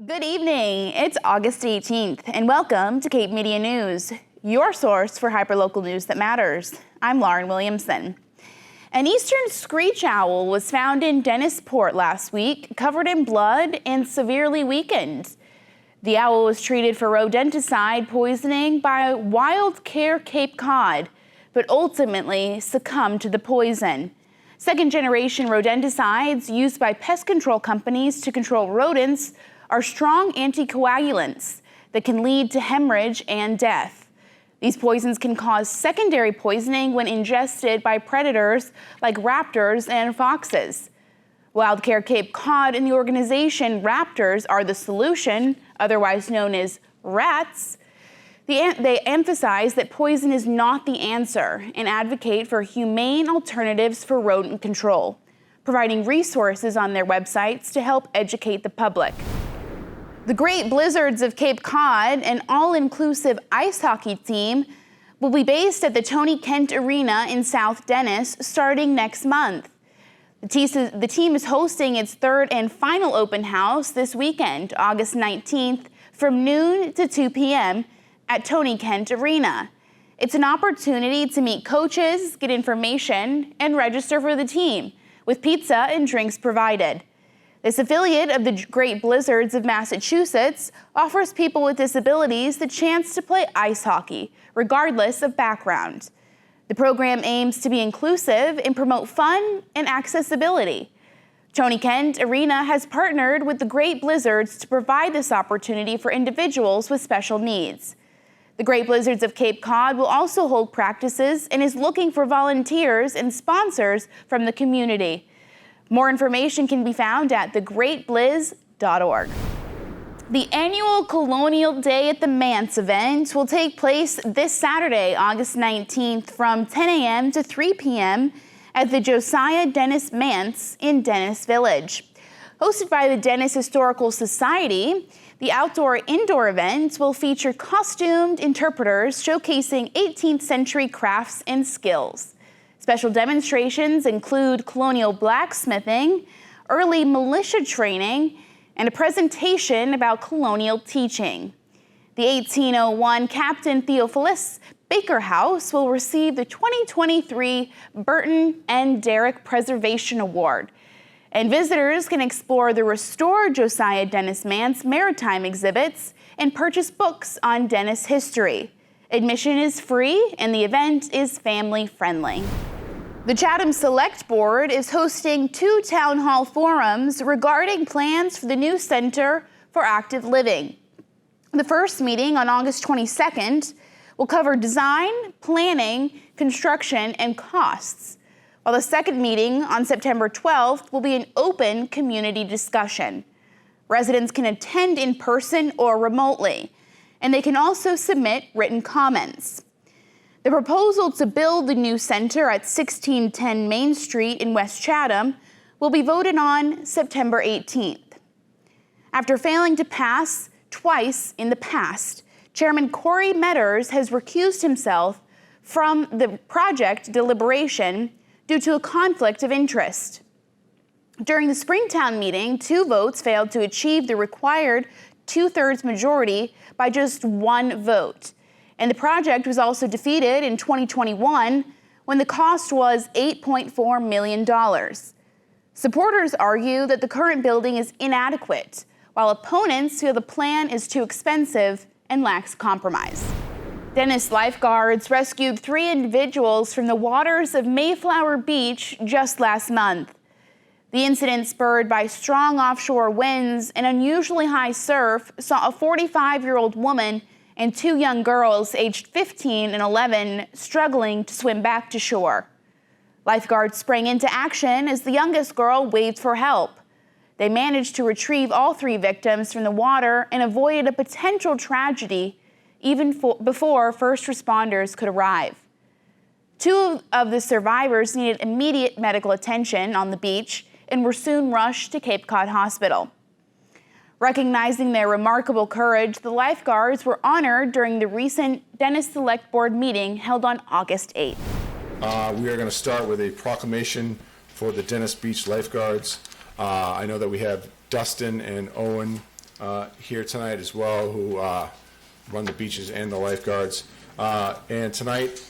Good evening. It's August 18th, and welcome to Cape Media News, your source for hyperlocal news that matters. I'm Lauren Williamson. An eastern screech owl was found in Dennisport last week, covered in blood and severely weakened. The owl was treated for rodenticide poisoning by Wild Care Cape Cod, but ultimately succumbed to the poison. Second-generation rodenticides used by pest control companies to control rodents are strong anticoagulants that can lead to hemorrhage and death. These poisons can cause secondary poisoning when ingested by predators like raptors and foxes. Wild Care Cape Cod and the organization Raptors Are the Solution, otherwise known as RATS, they emphasize that poison is not the answer and advocate for humane alternatives for rodent control, providing resources on their websites to help educate the public. The Great Blizzards of Cape Cod, an all-inclusive ice hockey team, will be based at the Tony Kent Arena in South Dennis starting next month. The team is hosting its third and final open house this weekend, August 19th, from noon to 2 p.m. at Tony Kent Arena. It's an opportunity to meet coaches, get information, and register for the team, with pizza and drinks provided. This affiliate of the Great Blizzards of Massachusetts offers people with disabilities the chance to play ice hockey, regardless of background. The program aims to be inclusive and promote fun and accessibility. Tony Kent Arena has partnered with the Great Blizzards to provide this opportunity for individuals with special needs. The Great Blizzards of Cape Cod will also hold practices and is looking for volunteers and sponsors from the community. More information can be found at thegreatblizz.org. The annual Colonial Day at the Manse event will take place this Saturday, August 19th from 10 a.m. to 3 p.m. at the Josiah Dennis Manse in Dennis Village. Hosted by the Dennis Historical Society, the outdoor-indoor event will feature costumed interpreters showcasing 18th century crafts and skills. Special demonstrations include colonial blacksmithing, early militia training, and a presentation about colonial teaching. The 1801 Captain Theophilus Baker House will receive the 2023 Burton and Derrick Preservation Award. And visitors can explore the restored Josiah Dennis Manse maritime exhibits and purchase books on Dennis history. Admission is free and the event is family friendly. The Chatham Select Board is hosting 2 town hall forums regarding plans for the new Center for Active Living. The first meeting on August 22nd will cover design, planning, construction, and costs, while the second meeting on September 12th will be an open community discussion. Residents can attend in person or remotely, and they can also submit written comments. The proposal to build the new center at 1610 Main Street in West Chatham will be voted on September 18th. After failing to pass twice in the past, Chairman Corey Metters has recused himself from the project deliberation due to a conflict of interest. During the Springtown meeting, 2 votes failed to achieve the required 2/3 majority by just 1 vote. And the project was also defeated in 2021 when the cost was $8.4 million. Supporters argue that the current building is inadequate, while opponents feel the plan is too expensive and lacks compromise. Dennis lifeguards rescued 3 individuals from the waters of Mayflower Beach just last month. The incident, spurred by strong offshore winds and unusually high surf, saw a 45-year-old woman and 2 young girls aged 15 and 11 struggling to swim back to shore. Lifeguards sprang into action as the youngest girl waved for help. They managed to retrieve all 3 victims from the water and avoided a potential tragedy even before first responders could arrive. 2 of the survivors needed immediate medical attention on the beach and were soon rushed to Cape Cod Hospital. Recognizing their remarkable courage, the lifeguards were honored during the recent Dennis Select Board meeting held on August 8th. We are going to start with a proclamation for the Dennis Beach lifeguards. I know that we have Dustin and Owen here tonight as well who run the beaches and the lifeguards. And tonight,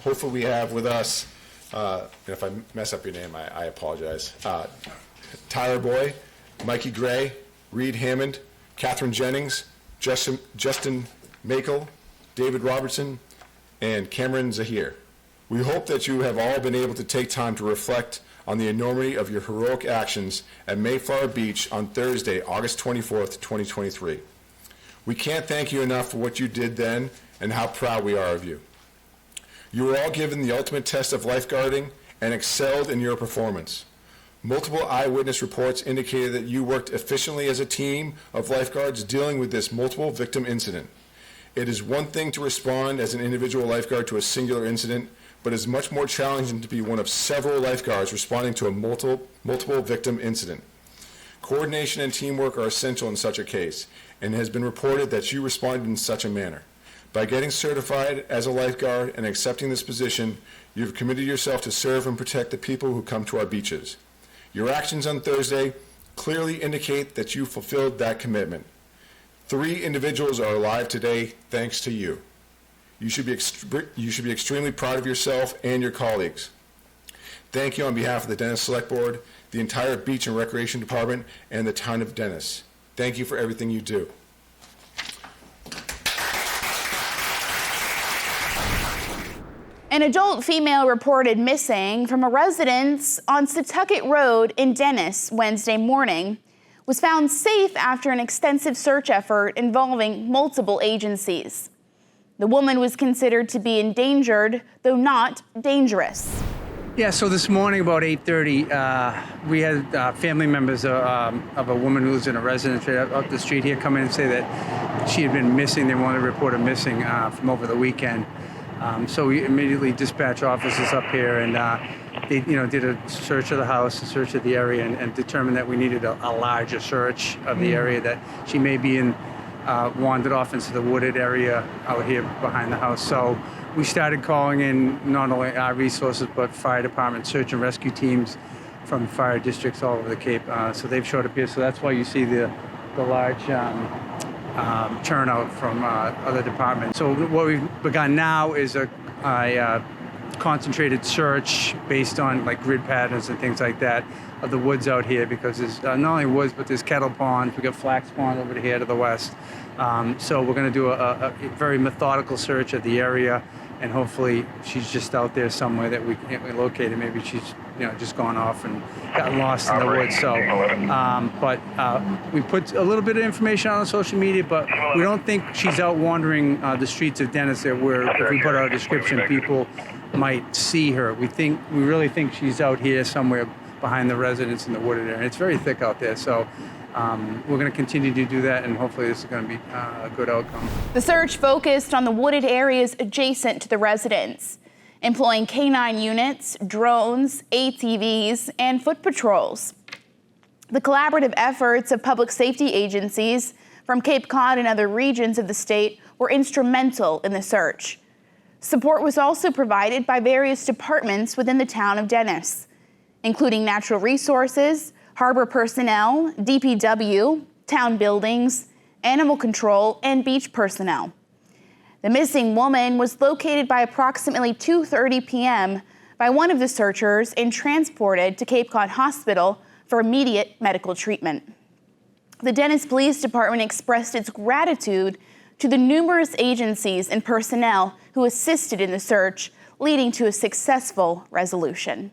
hopefully we have with us, and if I mess up your name, I apologize, Tyler Boy, Mikey Gray, Reed Hammond, Catherine Jennings, Justin Makel, David Robertson, and Cameron Zahir. We hope that you have all been able to take time to reflect on the enormity of your heroic actions at Mayflower Beach on Thursday, August 24th, 2023. We can't thank you enough for what you did then and how proud we are of you. You were all given the ultimate test of lifeguarding and excelled in your performance. Multiple eyewitness reports indicated that you worked efficiently as a team of lifeguards dealing with this multiple victim incident. It is one thing to respond as an individual lifeguard to a singular incident, but it's much more challenging to be one of several lifeguards responding to a multiple victim incident. Coordination and teamwork are essential in such a case, and it has been reported that you responded in such a manner. By getting certified as a lifeguard and accepting this position, you've committed yourself to serve and protect the people who come to our beaches. Your actions on Thursday clearly indicate that you fulfilled that commitment. 3 individuals are alive today thanks to you. You should be extremely proud of yourself and your colleagues. Thank you on behalf of the Dennis Select Board, the entire Beach and Recreation Department, and the town of Dennis. Thank you for everything you do. An adult female reported missing from a residence on Setauket Road in Dennis Wednesday morning was found safe after an extensive search effort involving multiple agencies. The woman was considered to be endangered, though not dangerous. Yeah, so this morning about 8:30, we had family members of a woman who lives in a residence right up the street here come in and say that she had been missing. They wanted to report her missing from over the weekend. So we immediately dispatched officers up here, and they did a search of the house, a search of the area, and determined that we needed a larger search of the area, that she may be wandered off into the wooded area out here behind the house. So we started calling in not only our resources, but fire department search and rescue teams from fire districts all over the Cape. So they've showed up here. So that's why you see the large turnout from other departments. So what we've begun now is a concentrated search based on like grid patterns and things like that of the woods out here, because there's not only woods, but there's kettle ponds. We got flax pond over here to the west. So we're going to do a very methodical search of the area, and hopefully she's just out there somewhere that we can't locate her. Maybe she's just gone off and gotten lost in the woods. So, but we put a little bit of information on social media, but we don't think she's out wandering the streets of Dennis there, where if we put out a description, people might see her. We really think she's out here somewhere behind the residence in the wooded area. It's very thick out there, so we're going to continue to do that, and hopefully this is going to be a good outcome. The search focused on the wooded areas adjacent to the residence, employing K-9 units, drones, ATVs, and foot patrols. The collaborative efforts of public safety agencies from Cape Cod and other regions of the state were instrumental in the search. Support was also provided by various departments within the town of Dennis, including natural resources, harbor personnel, DPW, town buildings, animal control, and beach personnel. The missing woman was located by approximately 2:30 p.m. by one of the searchers and transported to Cape Cod Hospital for immediate medical treatment. The Dennis Police Department expressed its gratitude to the numerous agencies and personnel who assisted in the search, leading to a successful resolution.